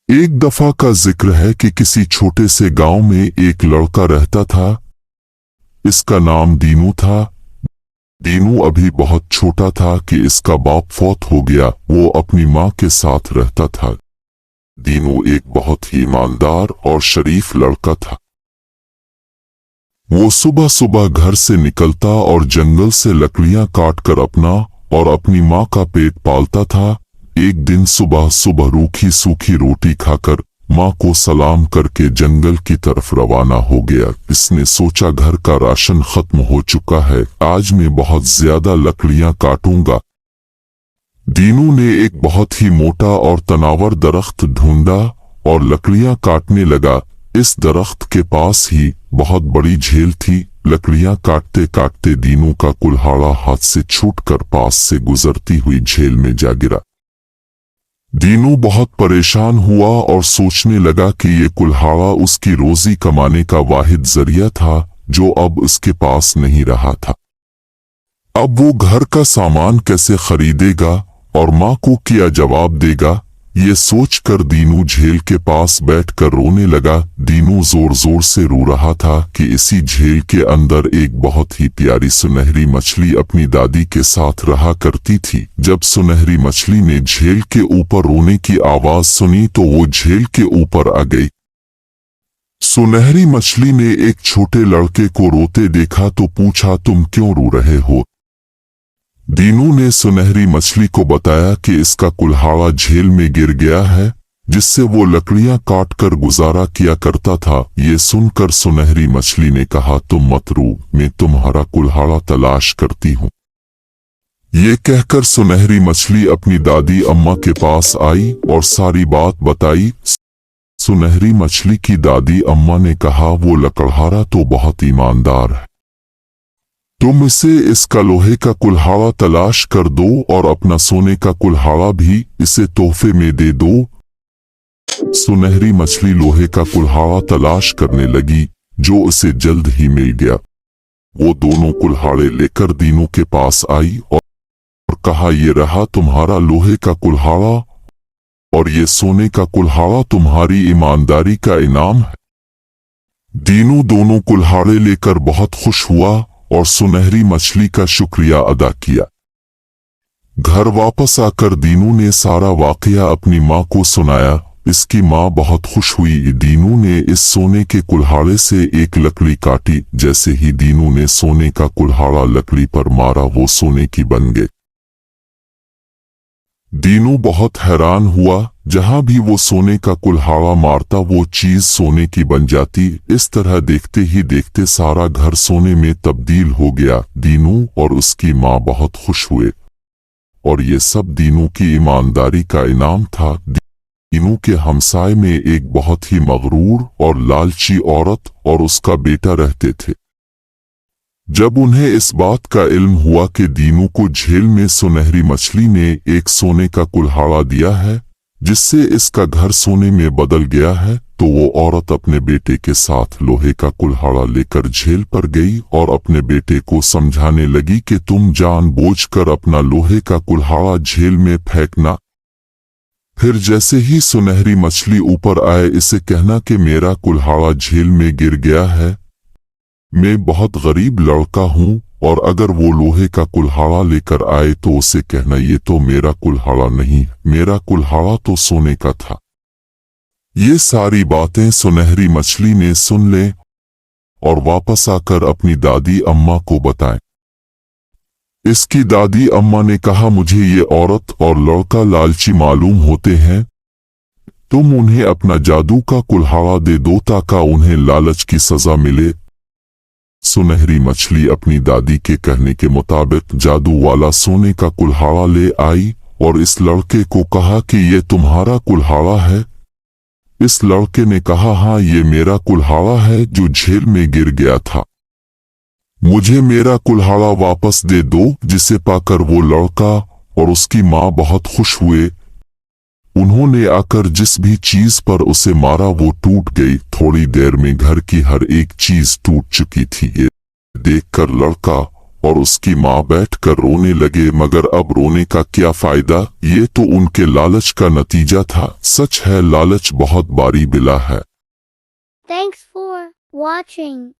एक दफा का जिक्र है कि किसी छोटे से गांव में एक लड़का रहता था। इसका नाम दीनू था। दीनू अभी बहुत छोटा था कि इसका बाप फौत हो गया। वो अपनी माँ के साथ रहता था। दीनू एक बहुत ही ईमानदार और शरीफ लड़का था। वो सुबह सुबह घर से निकलता और जंगल से लकड़ियां काटकर अपना और अपनी माँ का पेट पालता था। एक दिन सुबह सुबह रूखी सूखी रोटी खाकर माँ को सलाम करके जंगल की तरफ रवाना हो गया। इसने सोचा घर का राशन खत्म हो चुका है, आज मैं बहुत ज्यादा लकड़ियां काटूंगा। दीनू ने एक बहुत ही मोटा और तनावर दरख्त ढूंढा और लकड़ियां काटने लगा। इस दरख्त के पास ही बहुत बड़ी झील थी। लकड़ियां काटते काटते दीनू का कुल्हाड़ा हाथ से छूटकर पास से गुजरती हुई झील में जा गिरा। दीनू बहुत परेशान हुआ और सोचने लगा कि ये कुल्हाड़ा उसकी रोजी कमाने का वाहिद जरिया था जो अब उसके पास नहीं रहा था। अब वो घर का सामान कैसे खरीदेगा और माँ को क्या जवाब देगा, ये सोचकर दीनू झील के पास बैठकर रोने लगा। दीनू जोर जोर से रो रहा था कि इसी झील के अंदर एक बहुत ही प्यारी सुनहरी मछली अपनी दादी के साथ रहा करती थी। जब सुनहरी मछली ने झील के ऊपर रोने की आवाज सुनी तो वो झील के ऊपर आ गई। सुनहरी मछली ने एक छोटे लड़के को रोते देखा तो पूछा, तुम क्यों रो रहे हो? दीनू ने सुनहरी मछली को बताया कि इसका कुल्हाड़ा झील में गिर गया है जिससे वो लकड़ियां काटकर गुजारा किया करता था। ये सुनकर सुनहरी मछली ने कहा, तुम मत रो, मैं तुम्हारा कुल्हाड़ा तलाश करती हूँ। ये कहकर सुनहरी मछली अपनी दादी अम्मा के पास आई और सारी बात बताई। सुनहरी मछली की दादी अम्मा ने कहा, वो लकड़हारा तो बहुत ईमानदार है, तुम इसे इसका लोहे का कुल्हाड़ा तलाश कर दो और अपना सोने का कुल्हाड़ा भी इसे तोहफे में दे दो। सुनहरी मछली लोहे का कुल्हाड़ा तलाश करने लगी जो उसे जल्द ही मिल गया। वो दोनों कुल्हाड़े लेकर दीनू के पास आई और कहा, ये रहा तुम्हारा लोहे का कुल्हाड़ा और ये सोने का कुल्हाड़ा तुम्हारी ईमानदारी का इनाम है। दीनू दोनों कुल्हाड़े लेकर बहुत खुश हुआ और सुनहरी मछली का शुक्रिया अदा किया। घर वापस आकर दीनू ने सारा वाकया अपनी माँ को सुनाया। इसकी माँ बहुत खुश हुई। दीनू ने इस सोने के कुल्हाड़े से एक लकड़ी काटी। जैसे ही दीनू ने सोने का कुल्हाड़ा लकड़ी पर मारा वो सोने की बन गई। दीनू बहुत हैरान हुआ, जहां भी वो सोने का कुल्हाड़ा मारता वो चीज सोने की बन जाती। इस तरह देखते ही देखते सारा घर सोने में तब्दील हो गया। दीनू और उसकी माँ बहुत खुश हुए और ये सब दीनू की ईमानदारी का इनाम था। दीनू के हमसाए में एक बहुत ही मगरूर और लालची औरत और उसका बेटा रहते थे। जब उन्हें इस बात का इल्म हुआ कि दीनू को झील में सुनहरी मछली ने एक सोने का कुल्हाड़ा दिया है जिससे इसका घर सोने में बदल गया है, तो वो औरत अपने बेटे के साथ लोहे का कुल्हाड़ा लेकर झील पर गई और अपने बेटे को समझाने लगी कि तुम जानबूझकर अपना लोहे का कुल्हाड़ा झील में फेंकना। फिर जैसे ही सुनहरी मछली ऊपर आए इसे कहना कि मेरा कुल्हाड़ा झील में गिर गया है, मैं बहुत गरीब लड़का हूँ और अगर वो लोहे का कुल्हाड़ा लेकर आए तो उसे कहना, ये तो मेरा कुल्हाड़ा नहीं, मेरा कुल्हाड़ा तो सोने का था। ये सारी बातें सुनहरी मछली ने सुन ले और वापस आकर अपनी दादी अम्मा को बताएं। इसकी दादी अम्मा ने कहा, मुझे ये औरत और लड़का लालची मालूम होते हैं, तुम उन्हें अपना जादू का कुल्हाड़ा दे दो ताकि उन्हें लालच की सजा मिले। सुनहरी मछली अपनी दादी के कहने के मुताबिक जादू वाला सोने का कुल्हाड़ा ले आई और इस लड़के को कहा कि ये तुम्हारा कुल्हाड़ा है। इस लड़के ने कहा, हाँ ये मेरा कुल्हाड़ा है जो झील में गिर गया था, मुझे मेरा कुल्हाड़ा वापस दे दो। जिसे पाकर वो लड़का और उसकी माँ बहुत खुश हुए। उन्होंने आकर जिस भी चीज पर उसे मारा वो टूट गई। थोड़ी देर में घर की हर एक चीज टूट चुकी थी। ये देखकर लड़का और उसकी माँ बैठकर रोने लगे, मगर अब रोने का क्या फायदा, ये तो उनके लालच का नतीजा था। सच है, लालच बहुत बारी बिला है। Thanks for watching.